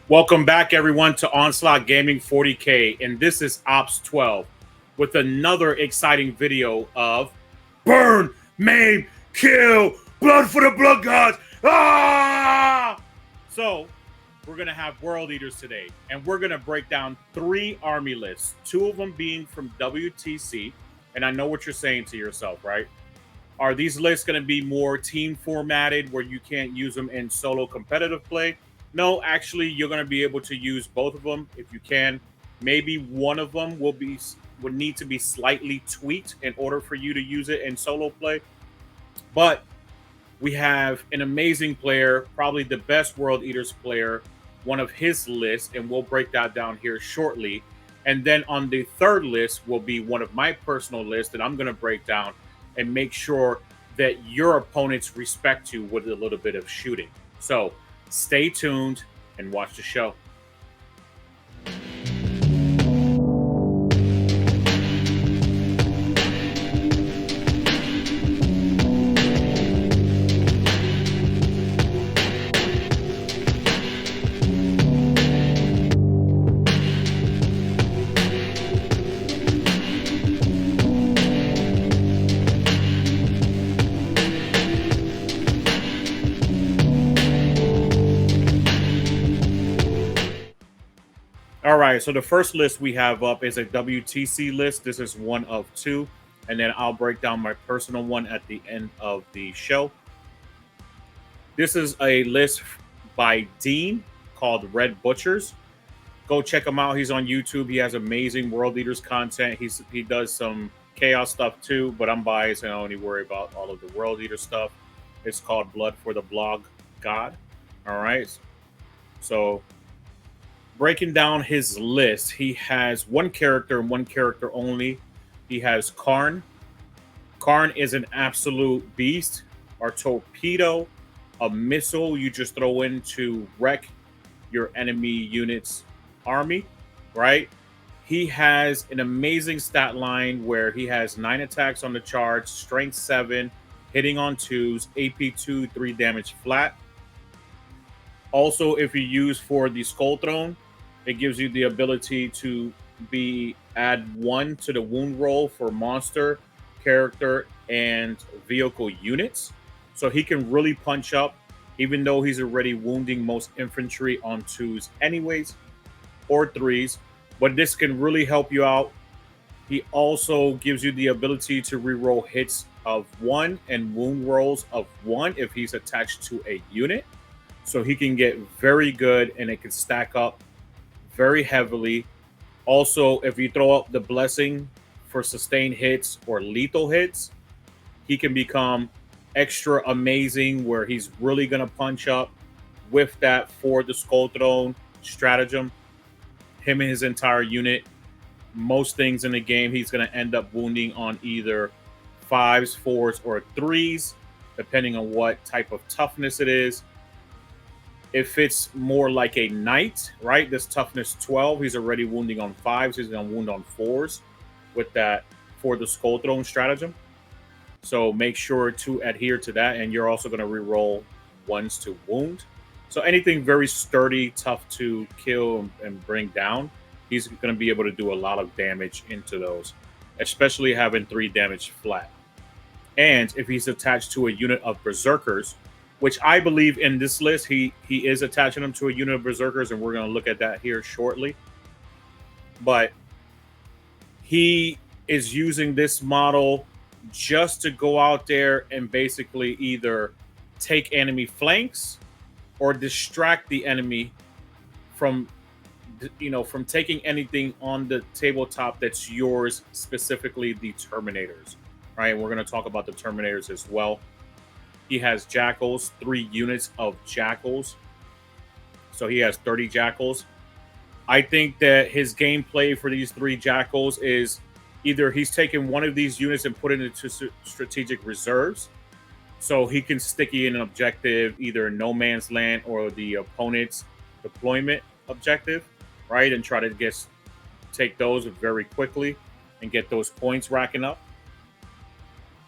Welcome back, everyone, to Onslaught Gaming 40K, and this is Ops 12 with another exciting video of Burn, Maim, Kill, Blood for the Blood Gods. Ah! So, we're going to have World Eaters today, and we're going to break down 3 army lists, 2 of them being from WTC, and I know what you're saying to yourself, right? Are these lists going to be more team formatted where you can't use them in solo competitive play? No, actually, you're going to be able to use both of them if you can. Maybe one of them would need to be slightly tweaked in order for you to use it in solo play. But we have an amazing player, probably the best World Eaters player, one of his lists, and we'll break that down here shortly. And then on the third list will be one of my personal lists that I'm going to break down and make sure that your opponents respect you with a little bit of shooting. So stay tuned and watch the show. All right, so the first list we have up is a WTC list. This is one of 2, and then I'll break down my personal one at the end of the show. This is a list by Dean called Red Butchers. Go check him out. He's on YouTube. He has amazing World Eaters content. He does some chaos stuff too, but I'm biased and I only worry about all of the World Eater stuff. It's called Blood for the Blog God. All right. So breaking down his list, he has one character and one character only. He has Karn. Karn is an absolute beast. Our torpedo, a missile you just throw in to wreck your enemy unit's army, right? He has an amazing stat line where he has 9 attacks on the charge, strength 7, hitting on 2s, AP 2, 3 damage flat. Also, if you use for the Skull Throne, it gives you the ability to add 1 to the wound roll for monster, character, and vehicle units. So he can really punch up, even though he's already wounding most infantry on 2s anyways, or 3s. But this can really help you out. He also gives you the ability to reroll hits of 1 and wound rolls of 1 if he's attached to a unit. So he can get very good and it can stack up very heavily. Also, if you throw up the blessing for sustained hits or lethal hits, he can become extra amazing where he's really going to punch up with that for the Skull Throne stratagem. Him and his entire unit, most things in the game, he's going to end up wounding on either 5s, 4s, or 3s, depending on what type of toughness it is. If it's more like a knight, right? This toughness 12, he's already wounding on 5s. He's going to wound on 4s with that for the Skull Throne stratagem. So make sure to adhere to that. And you're also going to reroll 1s to wound. So anything very sturdy, tough to kill and bring down, he's going to be able to do a lot of damage into those, especially having 3 damage flat. And if he's attached to a unit of Berserkers, which I believe in this list, he is attaching them to a unit of Berserkers, and we're going to look at that here shortly. But he is using this model just to go out there and basically either take enemy flanks or distract the enemy from taking anything on the tabletop that's yours, specifically the Terminators, right? We're going to talk about the Terminators as well. He has Jackals, 3 units of Jackals. So he has 30 Jackals. I think that his gameplay for these 3 Jackals is either he's taking one of these units and put it into strategic reserves, so he can sticky in an objective, either no man's land or the opponent's deployment objective, right? And try to take those very quickly and get those points racking up.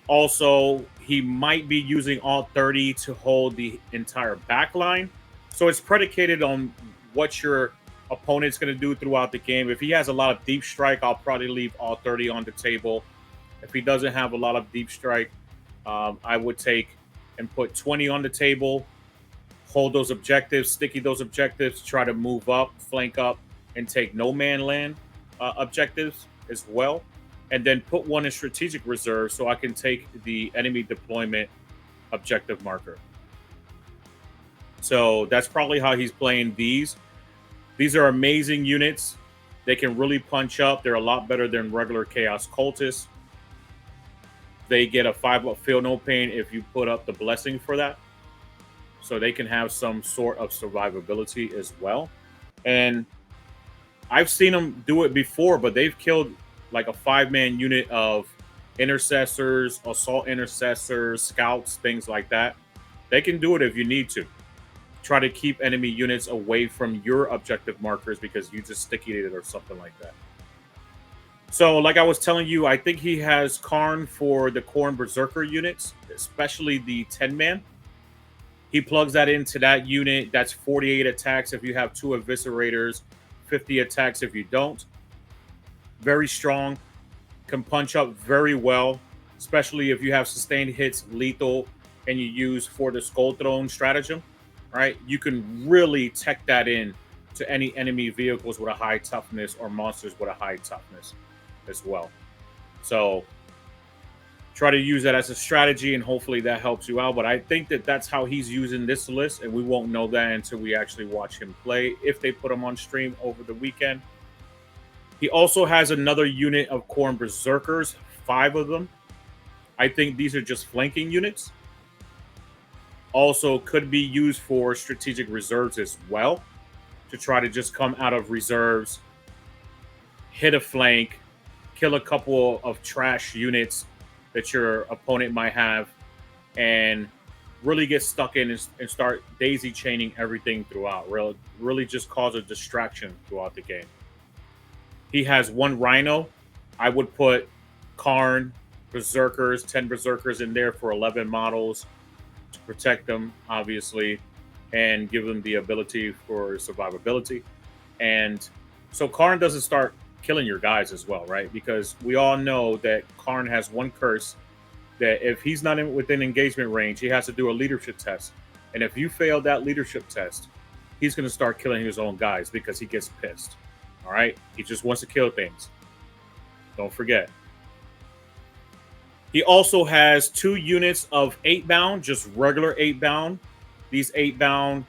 Also, he might be using all 30 to hold the entire back line. So it's predicated on what your opponent's going to do throughout the game. If he has a lot of deep strike, I'll probably leave all 30 on the table. If he doesn't have a lot of deep strike, I would take and put 20 on the table, hold those objectives, sticky those objectives, try to move up, flank up, and take no man land objectives as well. And then put one in strategic reserve so I can take the enemy deployment objective marker. So that's probably how he's playing these. These are amazing units. They can really punch up. They're a lot better than regular Chaos Cultists. They get a 5-up Feel No Pain if you put up the blessing for that. So they can have some sort of survivability as well. And I've seen them do it before, but they've killed like a 5-man unit of intercessors, assault intercessors, scouts, things like that. They can do it if you need to. Try to keep enemy units away from your objective markers because you just stickied it or something like that. So, like I was telling you, I think he has Karn for the Khorne Berserker units, especially the 10-man. He plugs that into that unit. That's 48 attacks if you have 2 Eviscerators, 50 attacks if you don't. Very strong. Can punch up very well, especially if you have sustained hits, lethal, and you use for the Skull Throne stratagem, right? You can really tech that in to any enemy vehicles with a high toughness or monsters with a high toughness as well. So try to use that as a strategy, and hopefully that helps you out. But I think that that's how he's using this list, and we won't know that until we actually watch him play, if they put him on stream over the weekend. He also has another unit of Khorne Berserkers, 5 of them. I think these are just flanking units. Also could be used for strategic reserves as well, to try to just come out of reserves, hit a flank, kill a couple of trash units that your opponent might have, and really get stuck in and start daisy chaining everything throughout. Really just cause a distraction throughout the game. He has 1 Rhino. I would put Karn, Berserkers, 10 Berserkers in there for 11 models to protect them, obviously, and give them the ability for survivability. And so Karn doesn't start killing your guys as well, right? Because we all know that Karn has 1 curse that if he's not within engagement range, he has to do a leadership test. And if you fail that leadership test, he's going to start killing his own guys because he gets pissed. All right? He just wants to kill things. Don't forget. He also has 2 units of 8-bound, just regular 8-bound. These 8-bound,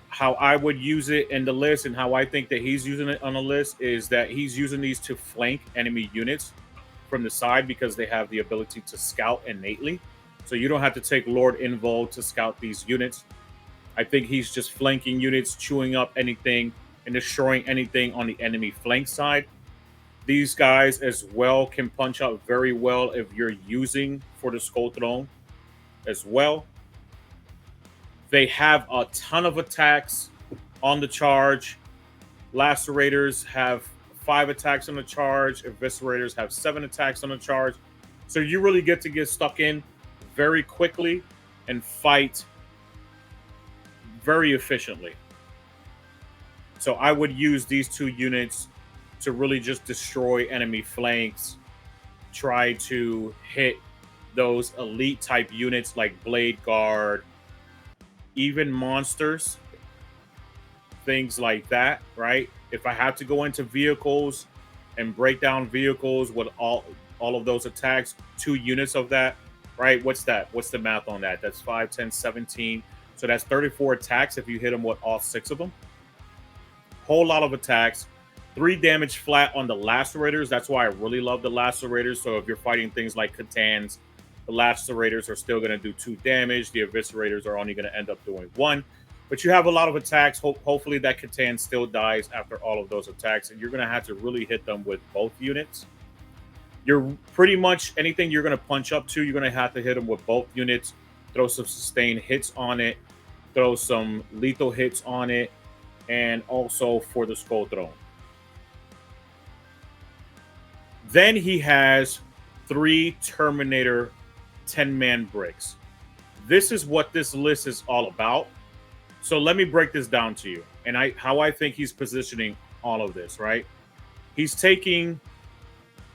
how I would use it in the list and how I think that he's using it on the list is that he's using these to flank enemy units from the side because they have the ability to scout innately. So you don't have to take Lord Invul to scout these units. I think he's just flanking units, chewing up anything, and destroying anything on the enemy flank side. These guys as well can punch out very well if you're using for the Skull Throne as well. They have a ton of attacks on the charge. Lacerators have 5 attacks on the charge. Eviscerators have 7 attacks on the charge. So you really get to get stuck in very quickly and fight very efficiently. So I would use these 2 units to really just destroy enemy flanks, try to hit those elite type units like Blade Guard, even monsters, things like that, right? If I have to go into vehicles and break down vehicles with all of those attacks, 2 units of that, right? What's that? What's the math on that? That's 5, 10, 17. So that's 34 attacks if you hit them with all 6 of them. Whole lot of attacks. 3 damage flat on the Lacerators. That's why I really love the Lacerators. So if you're fighting things like Catans, the Lacerators are still going to do 2 damage. The Eviscerators are only going to end up doing 1. But you have a lot of attacks. Hopefully that Catan still dies after all of those attacks. And you're going to have to really hit them with both units. You're pretty much anything you're going to punch up to, you're going to have to hit them with both units. Throw some sustained hits on it. Throw some lethal hits on it. And also for the Skull Throne. Then he has 3 Terminator 10-man bricks. This is what this list is all about. So let me break this down to you, and how I think he's positioning all of this. Right, he's taking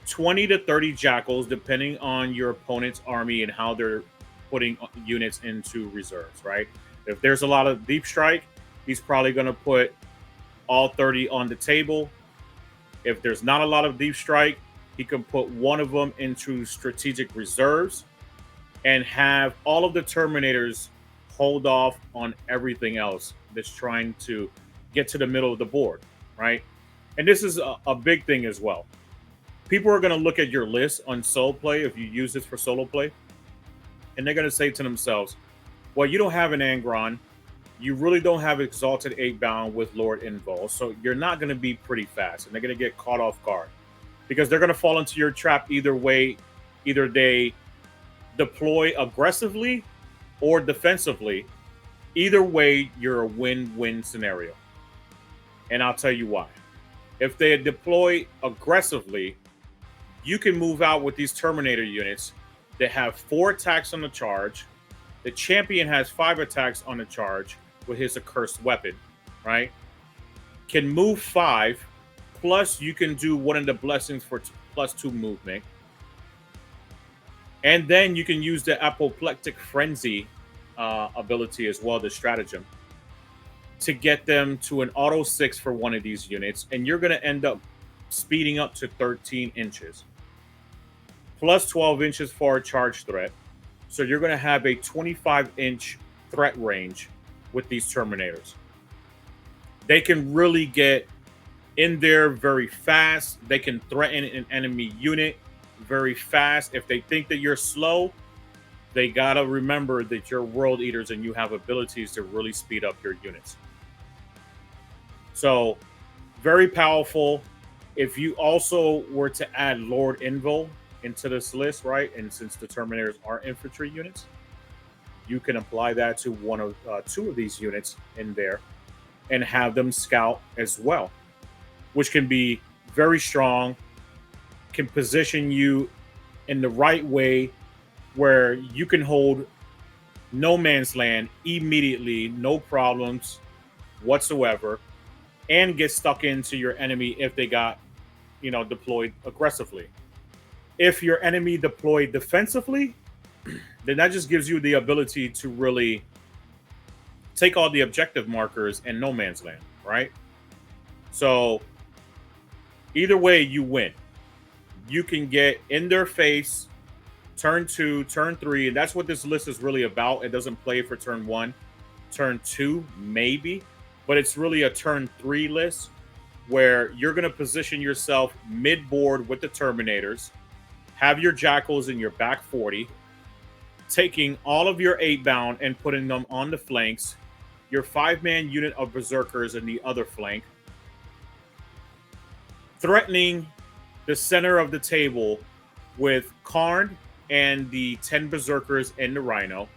20 to 30 jackals, depending on your opponent's army and how they're putting units into reserves. Right, if there's a lot of deep strike, he's probably going to put all 30 on the table. If there's not a lot of deep strike, he can put one of them into strategic reserves and have all of the Terminators hold off on everything else that's trying to get to the middle of the board, right? And this is a big thing as well. People are going to look at your list on solo play if you use this for solo play, and they're going to say to themselves, well, you don't have an Angron. You really don't have Exalted 8-bound with Lord Invul, so you're not going to be pretty fast, and they're going to get caught off guard because they're going to fall into your trap either way. Either they deploy aggressively or defensively. Either way, you're a win-win scenario. And I'll tell you why. If they deploy aggressively, you can move out with these Terminator units that have 4 attacks on the charge. The champion has 5 attacks on the charge with his accursed weapon, right? Can move 5, plus you can do one of the blessings for +2 movement. And then you can use the Apoplectic Frenzy ability as well, the stratagem, to get them to an auto 6 for one of these units. And you're going to end up speeding up to 13 inches. Plus 12 inches for a charge threat. So you're going to have a 25-inch threat range with these Terminators. They can really get in there very fast. They can threaten an enemy unit very fast. If they think that you're slow, they got to remember that you're World Eaters and you have abilities to really speed up your units. So, very powerful. If you also were to add Lord Invul into this list, right? And since the Terminators are infantry units, you can apply that to one of 2 of these units in there and have them scout as well, which can be very strong, can position you in the right way where you can hold no man's land immediately, no problems whatsoever, and get stuck into your enemy if they got, deployed aggressively. If your enemy deployed defensively, then that just gives you the ability to really take all the objective markers in no man's land, right? So either way, you win. You can get in their face turn 2, turn 3, and that's what this list is really about. It doesn't play for turn 1, turn 2, maybe, but it's really a turn 3 list where you're going to position yourself mid-board with the Terminators, have your Jackals in your back 40, taking all of your 8-bound and putting them on the flanks, your 5-man unit of Berserkers in the other flank, threatening the center of the table with Karn and the 10 Berserkers and the Rhino,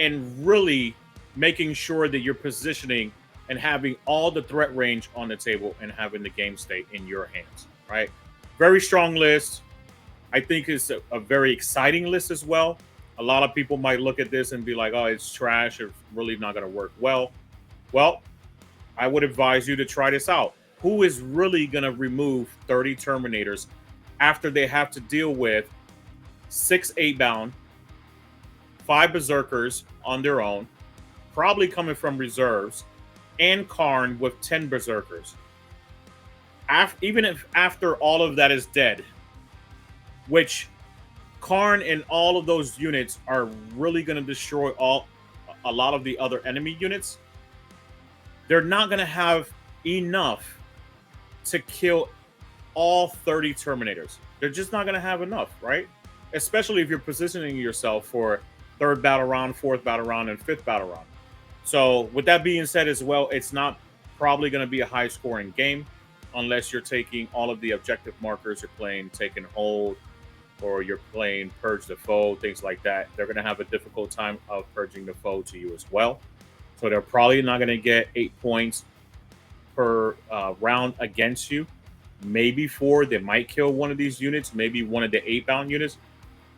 and really making sure that you're positioning and having all the threat range on the table and having the game state in your hands, right? Very strong list. I think it's a very exciting list as well. A lot of people might look at this and be like, oh, it's trash. It's really not going to work well. Well, I would advise you to try this out. Who is really going to remove 30 Terminators after they have to deal with 6 8-bound, 5 Berserkers on their own, probably coming from reserves, and Karn with 10 Berserkers? Even if after all of that is dead, which Karn and all of those units are really going to destroy a lot of the other enemy units, they're not going to have enough to kill all 30 Terminators. They're just not going to have enough, right? Especially if you're positioning yourself for 3rd battle round, 4th battle round, and 5th battle round. So with that being said as well, it's not probably going to be a high-scoring game unless you're taking all of the objective markers. You're playing Take and Hold, or you're playing Purge the Foe, things like that. They're going to have a difficult time of purging the foe to you as well. So they're probably not going to get 8 points per round against you. Maybe 4. They might kill one of these units, maybe one of the 8-bound units.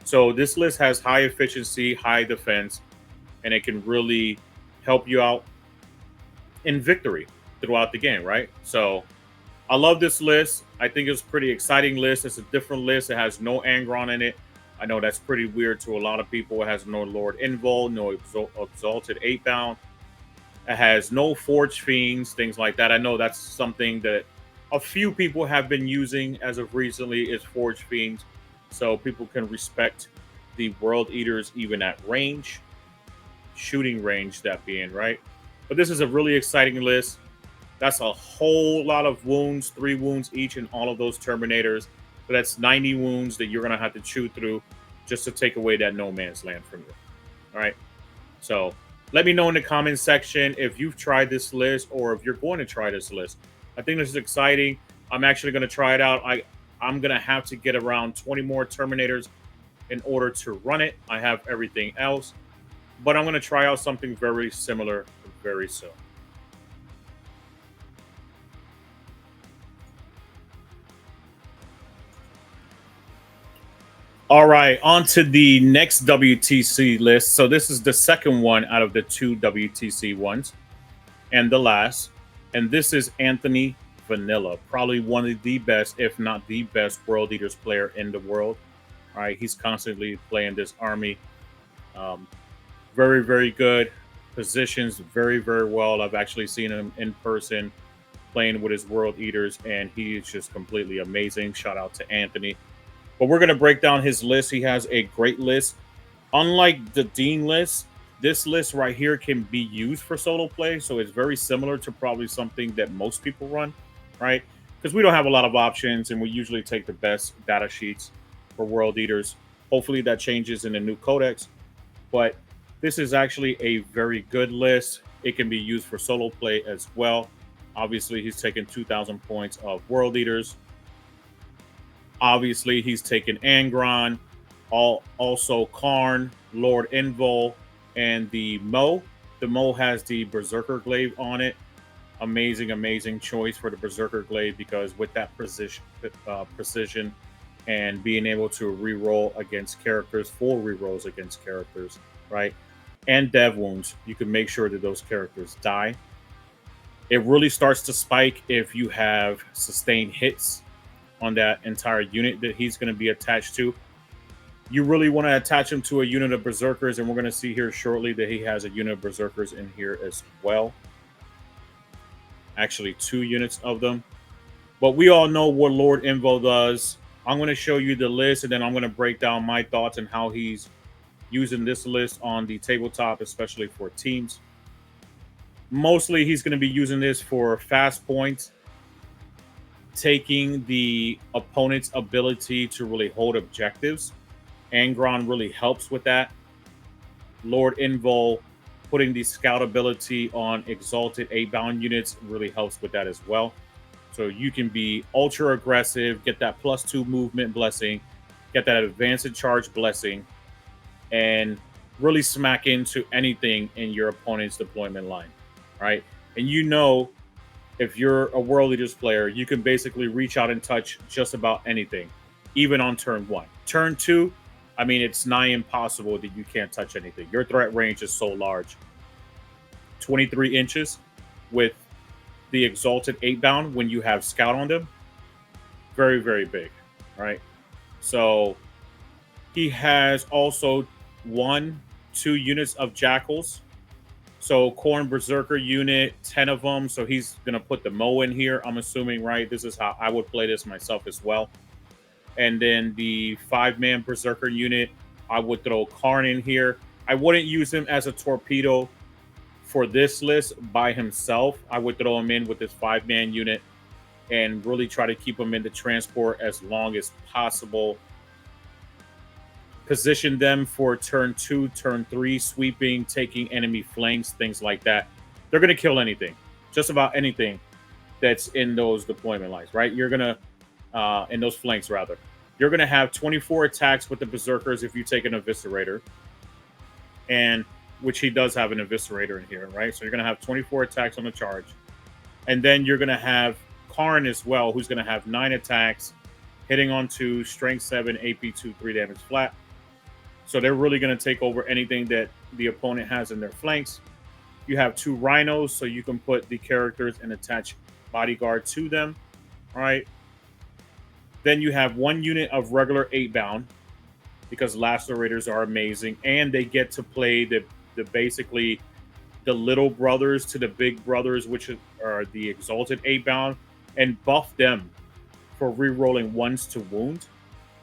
So this list has high efficiency, high defense, and it can really help you out in victory throughout the game, right? So I love this list. I think it's a pretty exciting list. It's a different list. It has no Angron in it. I know that's pretty weird to a lot of people. It has no Lord Invul, no Exalted 8-bound. It has no Forge Fiends, things like that. I know that's something that a few people have been using as of recently is Forge Fiends. So people can respect the World Eaters even at range, shooting range, that being, right? But this is a really exciting list. That's a whole lot of wounds, 3 wounds each in all of those Terminators. So that's 90 wounds that you're going to have to chew through just to take away that no man's land from you. All right. So let me know in the comments section if you've tried this list or if you're going to try this list. I think this is exciting. I'm actually going to try it out. I'm going to have to get around 20 more Terminators in order to run it. I have everything else. But I'm going to try out something very similar very soon. All right, on to the next WTC list. So this is the second one out of the 2 WTC ones, and the last. And this is Anthony Vanilla, probably one of the best, if not the best, World Eaters player in the world. All right, he's constantly playing this army. Very, very good. Positions very, very well. I've actually seen him in person playing with his World Eaters, and he is just completely amazing. Shout out to Anthony. But we're going to break down his list. He has a great list. Unlike the Dean list, this list right here can be used for solo play. So it's very similar to probably something that most people run, right? Because we don't have a lot of options, and we usually take the best data sheets for World Eaters. Hopefully that changes in the new codex. But this is actually a very good list. It can be used for solo play as well. Obviously, he's taken 2,000 points of World Eaters. Obviously, he's taken Angron, also Karn, Lord Invul, and the Mo. The Mo has the Berserker Glaive on it. Amazing, amazing choice for the Berserker Glaive because with that precision and being able to reroll against characters, 4 rerolls against characters, right? And dev wounds, you can make sure that those characters die. It really starts to spike if you have sustained hits on that entire unit that he's going to be attached to. You really want to attach him to a unit of Berserkers, and we're going to see here shortly that he has a unit of Berserkers in here as well. Actually, 2 units of them. But we all know what Lord Invul does. I'm going to show you the list, and then I'm going to break down my thoughts on how he's using this list on the tabletop, especially for teams. Mostly, he's going to be using this for fast points, taking the opponent's ability to really hold objectives. Angron really helps with that. Lord Invul putting the scout ability on exalted 8-bound units really helps with that as well. So you can be ultra aggressive, get that +2 movement blessing, get that advanced charge blessing, and really smack into anything in your opponent's deployment line, right? And you know, if you're a World Eaters player, you can basically reach out and touch just about anything, even on turn 1. Turn 2, I mean, it's nigh impossible that you can't touch anything. Your threat range is so large. 23 inches with the Exalted 8-bound when you have Scout on them. Very, very big, right? So he has also 1, 2 units of Jackals. So Khorne Berserker unit, 10 of them. So he's going to put the Mo in here, I'm assuming, right? This is how I would play this myself as well. And then the 5-man Berserker unit, I would throw Karn in here. I wouldn't use him as a torpedo for this list by himself. I would throw him in with this 5-man unit and really try to keep him in the transport as long as possible. Position them for turn 2, turn 3, sweeping, taking enemy flanks, things like that. They're going to kill anything, just about anything that's in those deployment lines, right? You're going to, in those flanks, rather. You're going to have 24 attacks with the Berserkers if you take an Eviscerator, and which he does have an Eviscerator in here, right? So you're going to have 24 attacks on the charge. And then you're going to have Karn as well, who's going to have 9 attacks, hitting on 2, strength 7, AP 2, 3 damage flat. So they're really going to take over anything that the opponent has in their flanks. You have 2 rhinos, so you can put the characters and attach bodyguard to them. All right. Then you have 1 unit of regular 8 bound because lacerators are amazing, and they get to play the basically the little brothers to the big brothers, which are the exalted 8 bound, and buff them for rerolling ones to wound.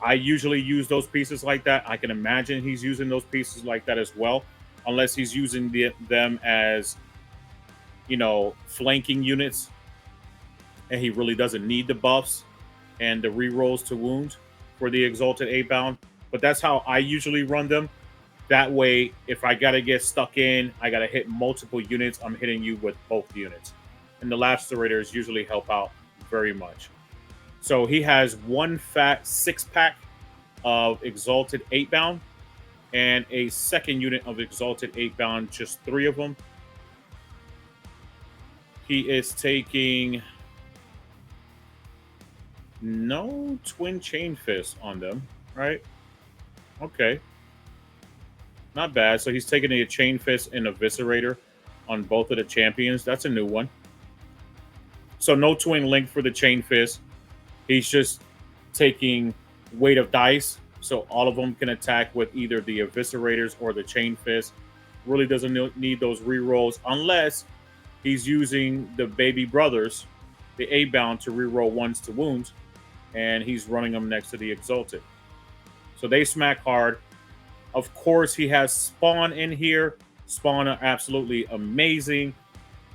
I usually use those pieces like that. I can imagine he's using those pieces like that as well, unless he's using them as, flanking units, and he really doesn't need the buffs and the rerolls to wound for the exalted 8 bound. But that's how I usually run them. That way, if I gotta get stuck in, I gotta hit multiple units, I'm hitting you with both units. And the lacerators usually help out very much. So he has 1 fat 6-pack of exalted 8 bound and a second unit of exalted 8 bound, just 3 of them. He is taking no twin chain fists on them, right? Okay. Not bad. So he's taking a chain fist and eviscerator on both of the champions. That's a new one. So no twin link for the chain fist. He's just taking weight of dice. So all of them can attack with either the eviscerators or the chain fist. Really doesn't need those rerolls unless he's using the baby brothers, the 8 bound, to reroll ones to wounds, and he's running them next to the exalted. So they smack hard. Of course, he has Spawn in here. Spawn are absolutely amazing.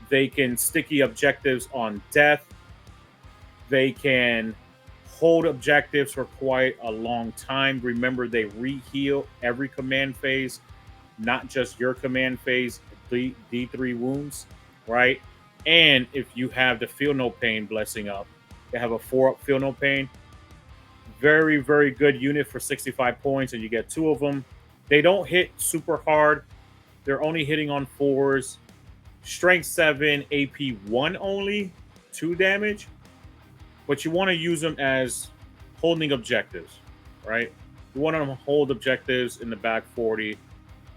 They can sticky objectives on death. They can hold objectives for quite a long time. Remember, they re-heal every command phase, not just your command phase, D3 wounds, right? And if you have the Feel No Pain blessing up, they have a 4-up Feel No Pain. Very, very good unit for 65 points, and you get 2 of them. They don't hit super hard. They're only hitting on 4s. Strength 7, AP 1 only, 2 damage. But you want to use them as holding objectives, right? You want them to hold objectives in the back 40,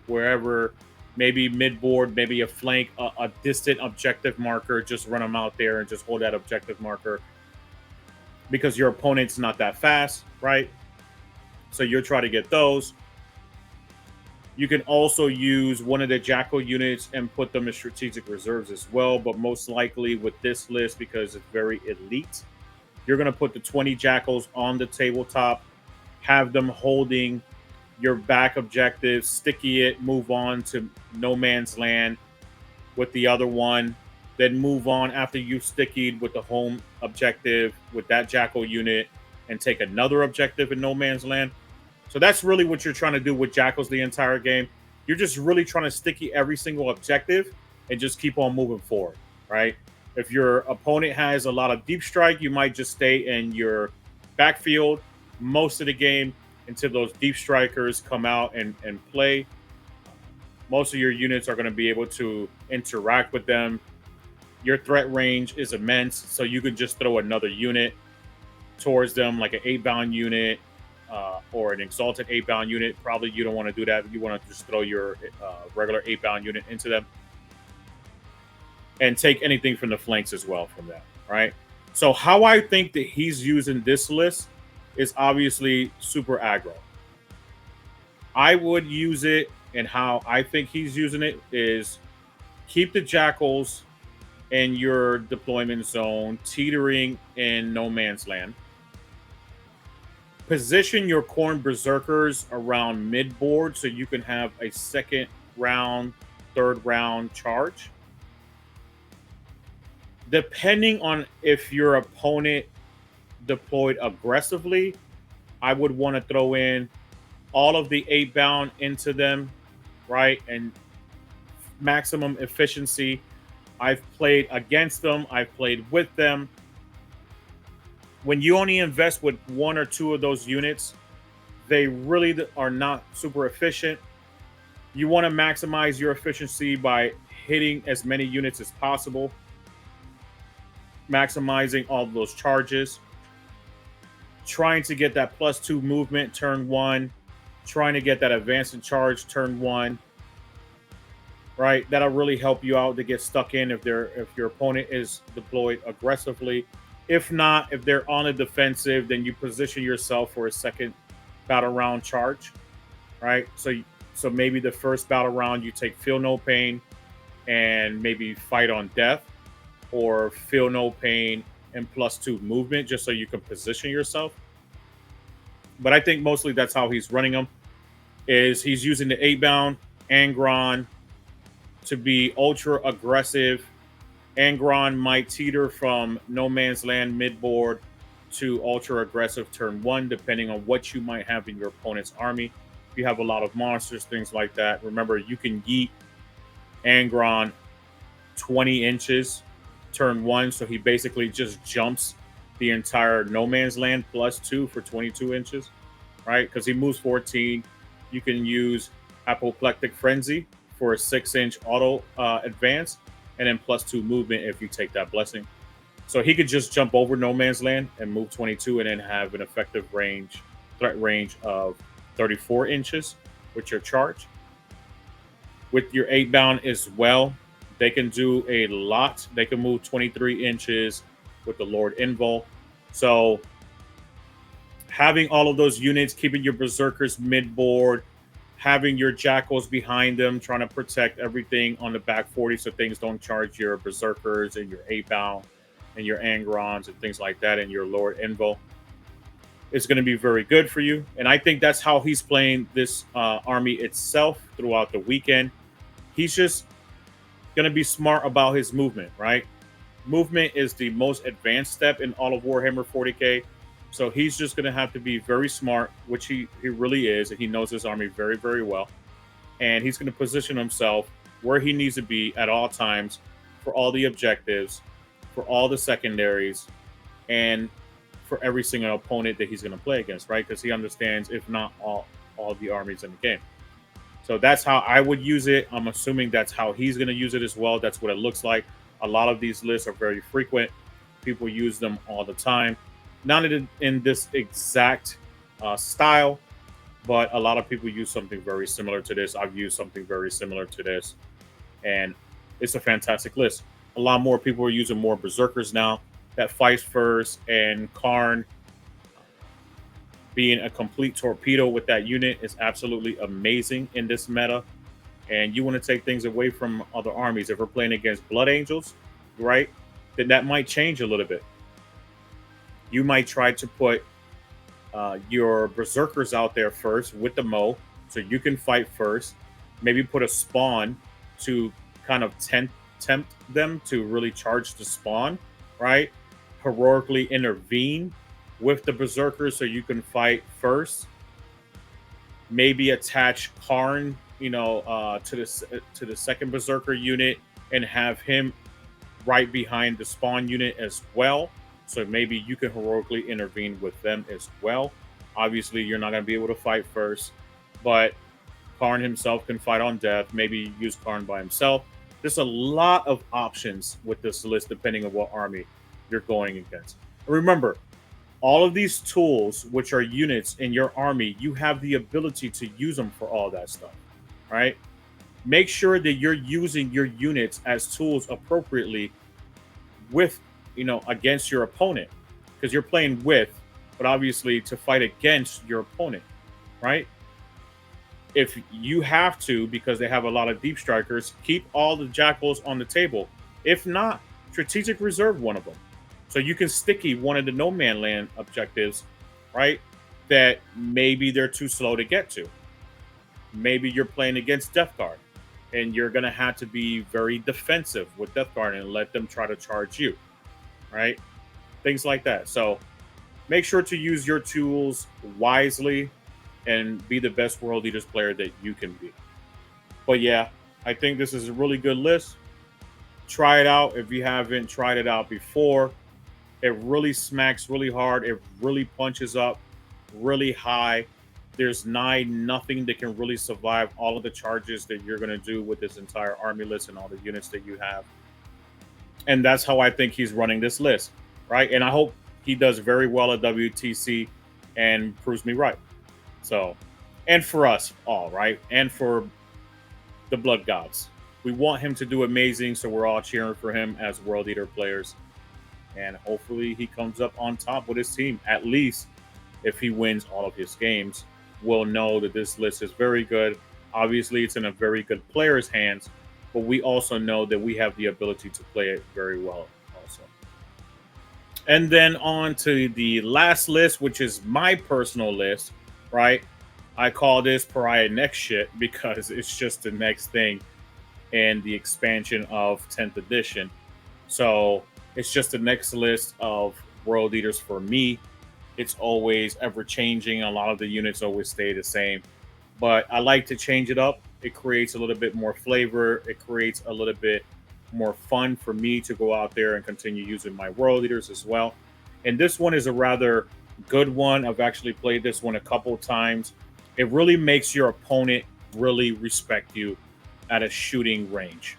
wherever, maybe mid-board, maybe a flank, a distant objective marker. Just run them out there and just hold that objective marker because your opponent's not that fast, right? So you'll try to get those. You can also use one of the Jackal units and put them in strategic reserves as well. But most likely with this list, because it's very elite, you're going to put the 20 Jackals on the tabletop, have them holding your back objective, sticky it, move on to No Man's Land with the other one, then move on after you've stickied with the home objective with that Jackal unit and take another objective in No Man's Land. So that's really what you're trying to do with Jackals the entire game. You're just really trying to sticky every single objective and just keep on moving forward, right? If your opponent has a lot of deep strike, you might just stay in your backfield most of the game until those deep strikers come out and play. Most of your units are going to be able to interact with them. Your threat range is immense, so you could just throw another unit towards them, like an 8-bound unit, or an exalted 8-bound unit. Probably you don't want to do that. You want to just throw your regular 8-bound unit into them and take anything from the flanks as well from that, right? So how I think that he's using this list is obviously super aggro. I would use it, and how I think he's using it is keep the Jackals in your deployment zone, teetering in No Man's Land. Position your Corn Berserkers around mid-board so you can have a second round, third round charge. Depending on if your opponent deployed aggressively, I would want to throw in all of the 8-bound into them, right? And maximum efficiency. I've played against them. I've played with them. When you only invest with 1 or 2 of those units, they really are not super efficient. You want to maximize your efficiency by hitting as many units as possible, maximizing all of those charges, trying to get that +2 movement turn 1, trying to get that advance and charge turn 1. right? That'll really help you out to get stuck in if your opponent is deployed aggressively. If not, if they're on a defensive, then you position yourself for a second battle round charge, right? So maybe the first battle round you take feel no pain and maybe fight on death, or feel no pain and +2 movement, just so you can position yourself. But I think mostly that's how he's running them. Is he's using the 8-bound Angron to be ultra aggressive. Angron might teeter from no man's land mid board to ultra aggressive turn 1, depending on what you might have in your opponent's army. If you have a lot of monsters, things like that, remember you can yeet Angron 20 inches turn 1, so he basically just jumps the entire no man's land +2 for 22 inches, right? Because he moves 14. You can use Apoplectic Frenzy for a 6-inch auto advance, and then +2 movement if you take that blessing. So he could just jump over no man's land and move 22, and then have an effective threat range of 34 inches with your charge. With your 8-bound as well, they can do a lot. They can move 23 inches with the Lord Invul. So having all of those units, keeping your berserkers mid-board, having your jackals behind them, trying to protect everything on the back 40 so things don't charge your berserkers and your 8-bound and your Angrons and things like that, and your Lord Invul. It's going to be very good for you. And I think that's how he's playing this army itself throughout the weekend. He's just going to be smart about his movement, right? Movement is the most advanced step in all of Warhammer 40K. So he's just going to have to be very smart, which he really is. And he knows his army very, very well. And he's going to position himself where he needs to be at all times for all the objectives, for all the secondaries, and for every single opponent that he's going to play against, right? Because he understands, if not all the armies in the game. So that's how I would use it. I'm assuming that's how he's going to use it as well. That's what it looks like. A lot of these lists are very frequent. People use them all the time. Not in this exact style, but a lot of people use something very similar to this. I've used something very similar to this, and it's a fantastic list. A lot more people are using more berserkers now. That fights first, and Karn being a complete torpedo with that unit is absolutely amazing in this meta. And you want to take things away from other armies. If we're playing against Blood Angels, right, then that might change a little bit. You might try to put your berserkers out there first with the Mo, so you can fight first. Maybe put a spawn to kind of tempt them to really charge the spawn, right? Heroically intervene with the berserkers so you can fight first. Maybe attach Karn, to the second berserker unit, and have him right behind the spawn unit as well. So maybe you can heroically intervene with them as well. Obviously, you're not going to be able to fight first, but Karn himself can fight on death. Maybe use Karn by himself. There's a lot of options with this list depending on what army you're going against. And remember, all of these tools, which are units in your army, you have the ability to use them for all that stuff, right? Make sure that you're using your units as tools appropriately with, against your opponent, because you're playing with, but obviously to fight against your opponent, right? If you have to, because they have a lot of deep strikers, keep all the jackals on the table. If not, strategic reserve one of them, so you can sticky one of the no man land objectives, right? That maybe they're too slow to get to. Maybe you're playing against Death Guard, and you're gonna have to be very defensive with Death Guard and let them try to charge you, right? Things like that. So make sure to use your tools wisely and be the best World Eaters player that you can be. But yeah, I think this is a really good list. Try it out if you haven't tried it out before. It really smacks really hard. It really punches up really high. There's nothing that can really survive all of the charges that you're going to do with this entire army list and all the units that you have. And that's how I think he's running this list, right? And I hope he does very well at WTC and proves me right. So, and for us all, right? And for the Blood Gods. We want him to do amazing, so we're all cheering for him as World Eater players. And hopefully he comes up on top with his team. At least if he wins all of his games, we'll know that this list is very good. Obviously, it's in a very good player's hands, but we also know that we have the ability to play it very well also. And then on to the last list, which is my personal list, right? I call this Pariah Next Shit because it's just the next thing in the expansion of 10th edition. So it's just the next list of World Eaters for me. It's always ever changing. A lot of the units always stay the same, but I like to change it up. It creates a little bit more flavor. It creates a little bit more fun for me to go out there and continue using my World Eaters as well. And this one is a rather good one. I've actually played this one a couple times. It really makes your opponent really respect you at a shooting range,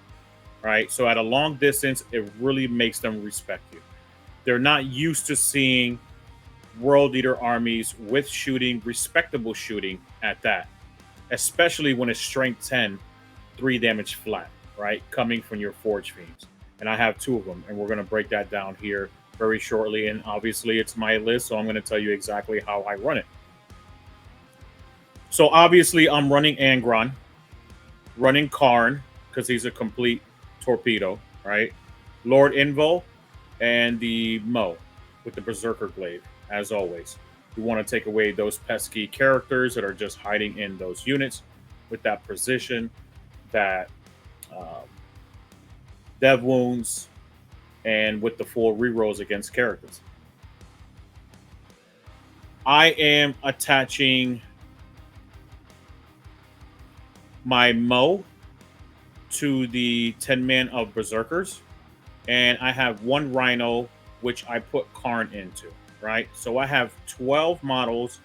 right? So at a long distance, it really makes them respect you. They're not used to seeing World Eater armies with shooting, respectable shooting at that, especially when it's strength 10, 3 damage flat, right? Coming from your Forge Fiends. And I have 2 of them, and we're going to break that down here very shortly. And obviously, it's my list, so I'm going to tell you exactly how I run it. So obviously, I'm running Angron, running Karn, because he's a complete torpedo, right? Lord Invo, and the Mo with the Berserker Glaive, as always. We want to take away those pesky characters that are just hiding in those units with that precision, that dev wounds, and with the full rerolls against characters. I am attaching my Mo to the 10-man of Berserkers, and I have 1 Rhino, which I put Karn into, right? So I have 12 models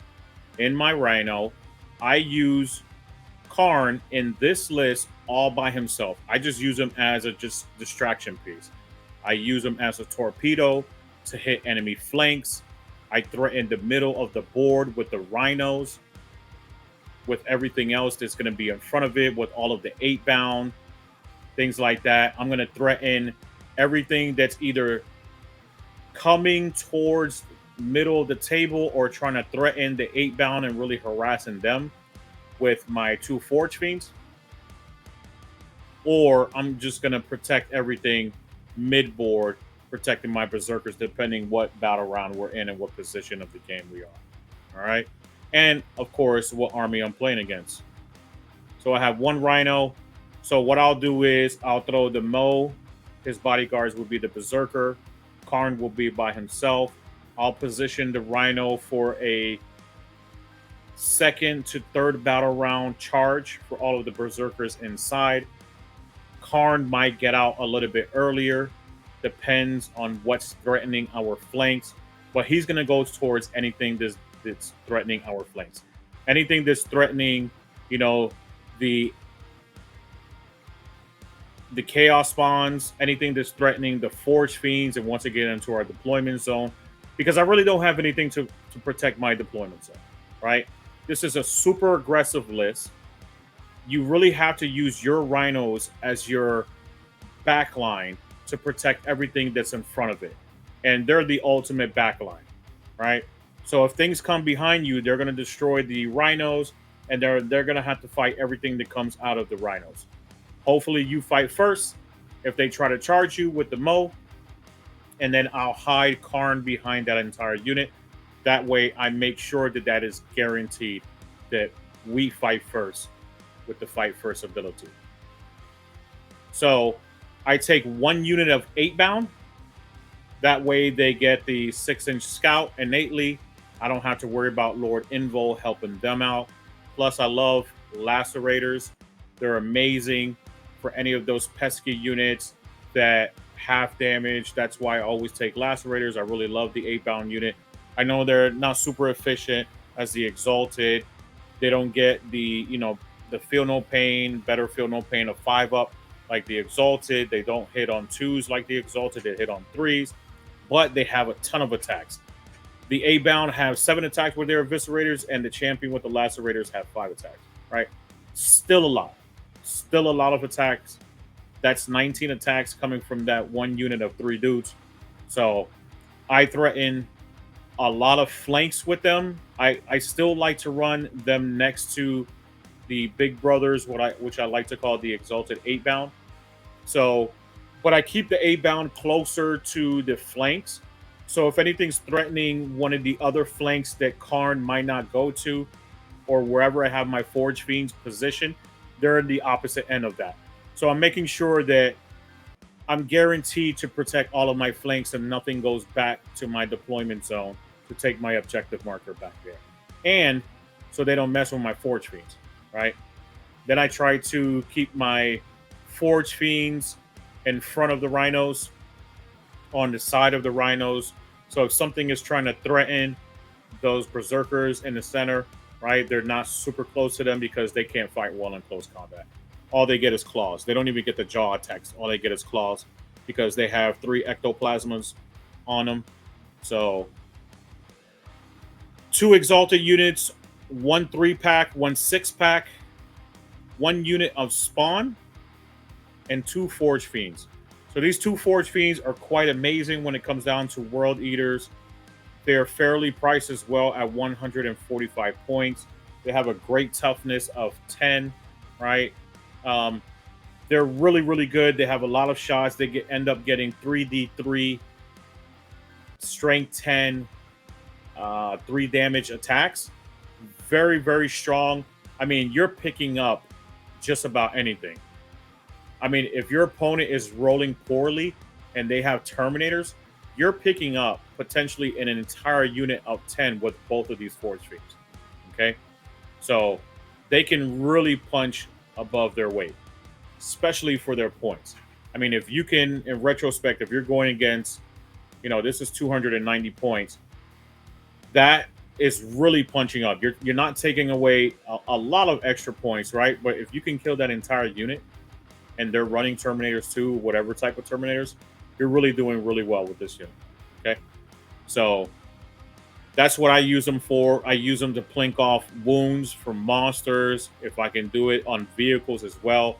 in my Rhino. I use Karn in this list all by himself. I just use him as a just distraction piece. I use him as a torpedo to hit enemy flanks. I threaten the middle of the board with the Rhinos, with everything else that's going to be in front of it, with all of the 8-bound, things like that. I'm going to threaten everything that's either coming towards middle of the table or trying to threaten the 8-bound and really harassing them with my 2 Forge Fiends. Or I'm just going to protect everything mid-board, protecting my Berserkers, depending what battle round we're in and what position of the game we are. All right? And, of course, what army I'm playing against. So I have 1 Rhino. So what I'll do is I'll throw the Mo. His bodyguards will be the Berserker. Karn will be by himself. I'll position the Rhino for a 2nd to 3rd battle round charge for all of the Berserkers inside. Karn might get out a little bit earlier. Depends on what's threatening our flanks. But he's going to go towards anything that's threatening our flanks. Anything that's threatening, you know, the Chaos Spawns, anything that's threatening the Forge Fiends, and once again into our deployment zone. Because I really don't have anything to protect my deployment zone, right? This is a super aggressive list. You really have to use your Rhinos as your backline to protect everything that's in front of it. And they're the ultimate backline, right? So if things come behind you, they're going to destroy the Rhinos, and they're going to have to fight everything that comes out of the Rhinos. Hopefully you fight first if they try to charge you with the Mo, and then I'll hide Karn behind that entire unit. That way I make sure that that is guaranteed that we fight first with the fight first ability. So I take 1 unit of 8-bound. That way they get the 6-inch scout innately. I don't have to worry about Lord Invo helping them out. Plus I love lacerators. They're amazing for any of those pesky units that half damage. That's why I always take lacerators. I really love the 8-bound unit. I know they're not super efficient as the Exalted. They don't get the, you know, the Feel No Pain, better Feel No Pain of 5-up like the Exalted. They don't hit on 2s like the Exalted. They hit on 3s, but they have a ton of attacks. The 8-bound have 7 attacks with their Eviscerators, and the champion with the Lacerators have 5 attacks, right? Still a lot. Still a lot of attacks. That's 19 attacks coming from that one unit of 3 dudes. So I threaten a lot of flanks with them. I still like to run them next to the big brothers, which I like to call the exalted 8-bound. So, but I keep the 8-bound closer to the flanks. So if anything's threatening one of the other flanks that Karn might not go to, or wherever I have my Forge Fiends positioned, they're in the opposite end of that. So I'm making sure that I'm guaranteed to protect all of my flanks and nothing goes back to my deployment zone to take my objective marker back there. And so they don't mess with my Forge Fiends, right? Then I try to keep my Forge Fiends in front of the Rhinos, on the side of the Rhinos. So if something is trying to threaten those Berserkers in the center, right, they're not super close to them because they can't fight well in close combat. All they get is claws. They don't even get the jaw attacks. All they get is claws because they have 3 ectoplasmas on them. So 2 exalted units, 1 3-pack, 1 6-pack, 1 unit of spawn, and 2 Forge Fiends. So these 2 Forge Fiends are quite amazing when it comes down to World Eaters. They're fairly priced as well at 145 points. They have a great toughness of 10, right? They're really, really good. They have a lot of shots. They end up getting 3d3, strength 10, 3 damage attacks. Very, very strong. I mean, you're picking up just about anything. I mean, if your opponent is rolling poorly and they have Terminators, you're picking up potentially an entire unit of 10 with both of these Forge Fiends. Okay? So they can really punch above their weight, especially for their points. I mean, if you can, in retrospect, if you're going against, this is 290 points, that is really punching up. You're not taking away a lot of extra points, right? But if you can kill that entire unit and they're running Terminators too, whatever type of Terminators, you're really doing really well with this unit. Okay? So that's what I use them for. I use them to plink off wounds from monsters. If I can do it on vehicles as well,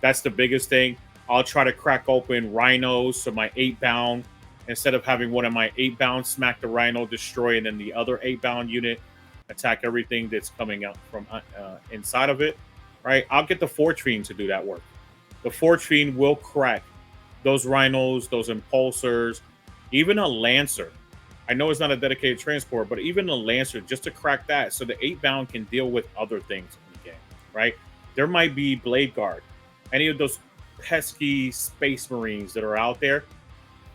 that's the biggest thing. I'll try to crack open rhinos, so my 8-bound, instead of having one of my 8-bound smack the rhino, destroy, and then the other 8-bound unit attack everything that's coming out from inside of it, right? I'll get the Forge Fiend to do that work. The Forge Fiend will crack those rhinos, those impulsors, even a Lancer. I know it's not a dedicated transport, but even a Lancer, just to crack that, so the 8-bound can deal with other things in the game, right? There might be Blade Guard, any of those pesky Space Marines that are out there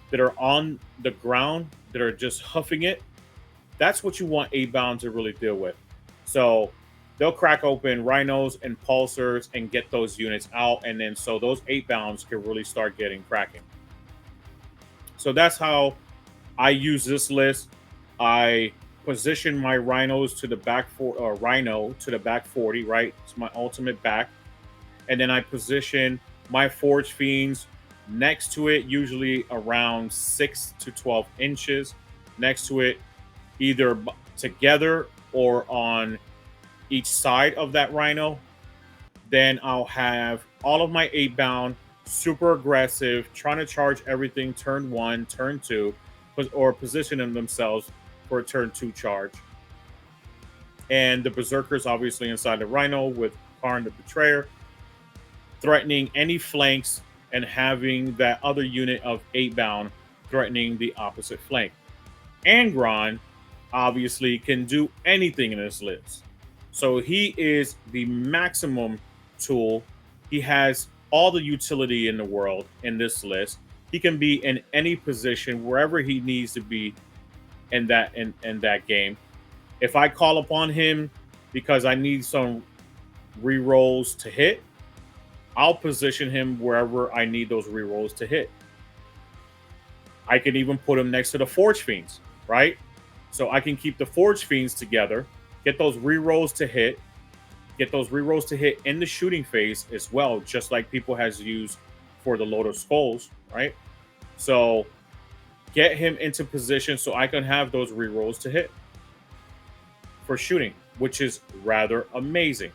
that are on the ground, that are just huffing it. That's what you want 8-bound to really deal with. So they'll crack open rhinos and pulsars and get those units out, and then so those 8-bounds can really start getting cracking. So that's how I use this list. I position my rhinos to the back rhino to the back 40, right? It's my ultimate back. And then I position my Forge Fiends next to it, usually around 6 to 12 inches next to it, either together or on each side of that rhino. Then I'll have all of my 8-bound, super aggressive, trying to charge everything turn 1, turn 2, or positioning themselves for a turn 2 charge. And the Berserkers obviously inside the rhino with Karn the Betrayer, threatening any flanks and having that other unit of 8-bound threatening the opposite flank. Angron obviously can do anything in this list. So he is the maximum tool. He has all the utility in the world in this list. He can be in any position, wherever he needs to be in that game. If I call upon him because I need some rerolls to hit, I'll position him wherever I need those rerolls to hit. I can even put him next to the Forge Fiends, right? So I can keep the Forge Fiends together, get those rerolls to hit, in the shooting phase as well, just like people has used for the Load of Skulls, right? So get him into position so I can have those rerolls to hit for shooting, which is rather amazing.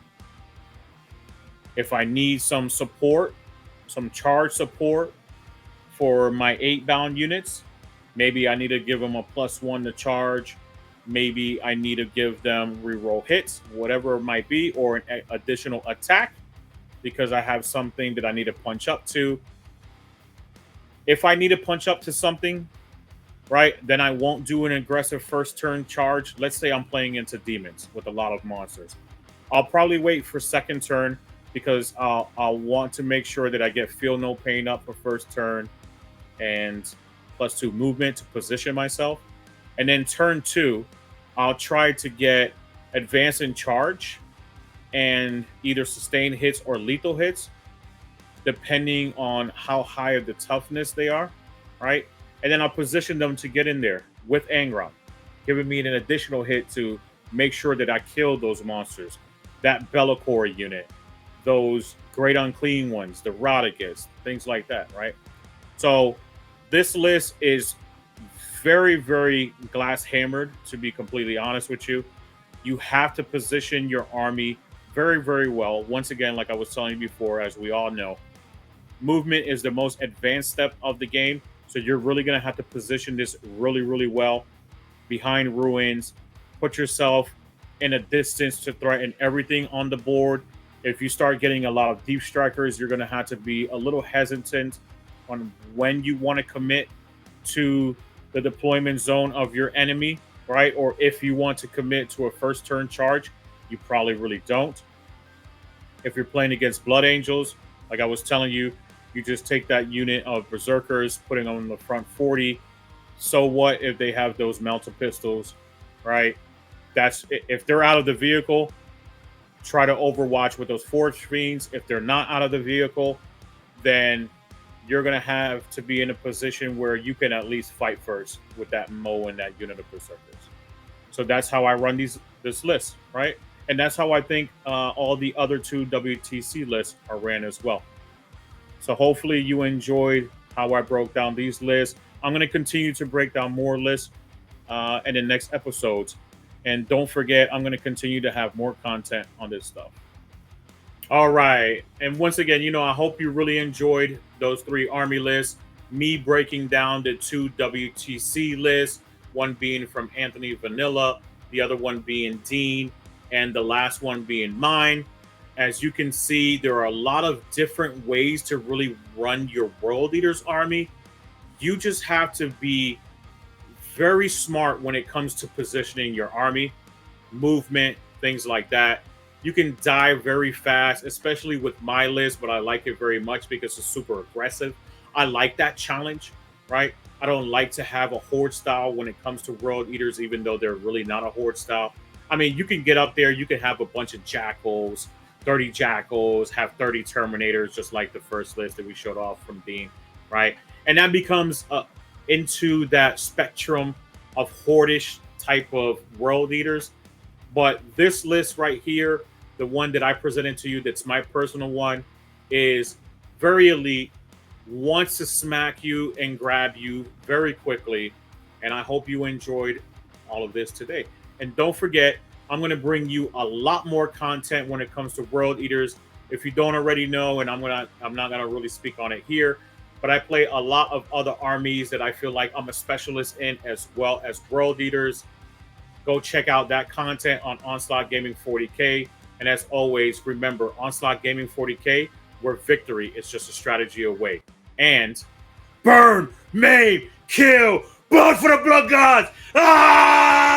If I need some support some charge support for my 8-bound units. Maybe I need to give them a +1 to charge. Maybe I need to give them reroll hits, whatever it might be, or an additional attack because I have something that I need to punch up to. If I need to punch up to something, right, then I won't do an aggressive first turn charge. Let's say I'm playing into demons with a lot of monsters. I'll probably wait for second turn because I'll want to make sure that I get feel no pain up for first turn and +2 movement to position myself. And then turn 2, I'll try to get advance and charge and either sustain hits or lethal hits, depending on how high of the toughness they are, right? And then I'll position them to get in there with Angron, giving me an additional hit to make sure that I kill those monsters. That Bellacore unit, those Great Unclean ones, the Rodigus, things like that, right? So this list is very, very glass hammered, to be completely honest with you. You have to position your army very, very well. Once again, like I was telling you before, as we all know, movement is the most advanced step of the game. So you're really going to have to position this really, really well behind ruins. Put yourself in a distance to threaten everything on the board. If you start getting a lot of deep strikers, you're going to have to be a little hesitant on when you want to commit to the deployment zone of your enemy, right? Or if you want to commit to a first turn charge, you probably really don't. If you're playing against Blood Angels, like I was telling you, you just take that unit of Berserkers, putting them on the front 40. So what if they have those melta pistols, right? That's if they're out of the vehicle, try to overwatch with those Forge Fiends. If they're not out of the vehicle, then you're going to have to be in a position where you can at least fight first with that Mo and that unit of Berserkers. So that's how I run this list, right? And that's how I think all the other 2 WTC lists are ran as well. So hopefully you enjoyed how I broke down these lists. I'm going to continue to break down more lists in the next episodes. And don't forget, I'm going to continue to have more content on this stuff. All right. And once again, I hope you really enjoyed those 3 army lists. Me breaking down the 2 WTC lists, one being from Anthony Vanilla, the other one being Dean, and the last one being mine. As you can see, there are a lot of different ways to really run your World Eaters army. You just have to be very smart when it comes to positioning your army, movement, things like that. You can die very fast, especially with my list, but I like it very much because it's super aggressive. I like that challenge, right? I don't like to have a horde style when it comes to World Eaters, even though they're really not a horde style. I mean, you can get up there, you can have a bunch of jackals, 30 jackals, have 30 terminators, just like the first list that we showed off from Dean, right? And that becomes into that spectrum of horde-ish type of World Eaters. But this list right here, the one that I presented to you, that's my personal one, is very elite, wants to smack you and grab you very quickly. And I hope you enjoyed all of this today. And don't forget, I'm going to bring you a lot more content when it comes to World Eaters. If you don't already know, and I'm not going to really speak on it here, but I play a lot of other armies that I feel like I'm a specialist in, as well as World Eaters. Go check out that content on Onslaught Gaming 40K. And as always, remember, Onslaught Gaming 40K, where victory is just a strategy away. And burn, maim, kill, blood for the blood gods! Ah!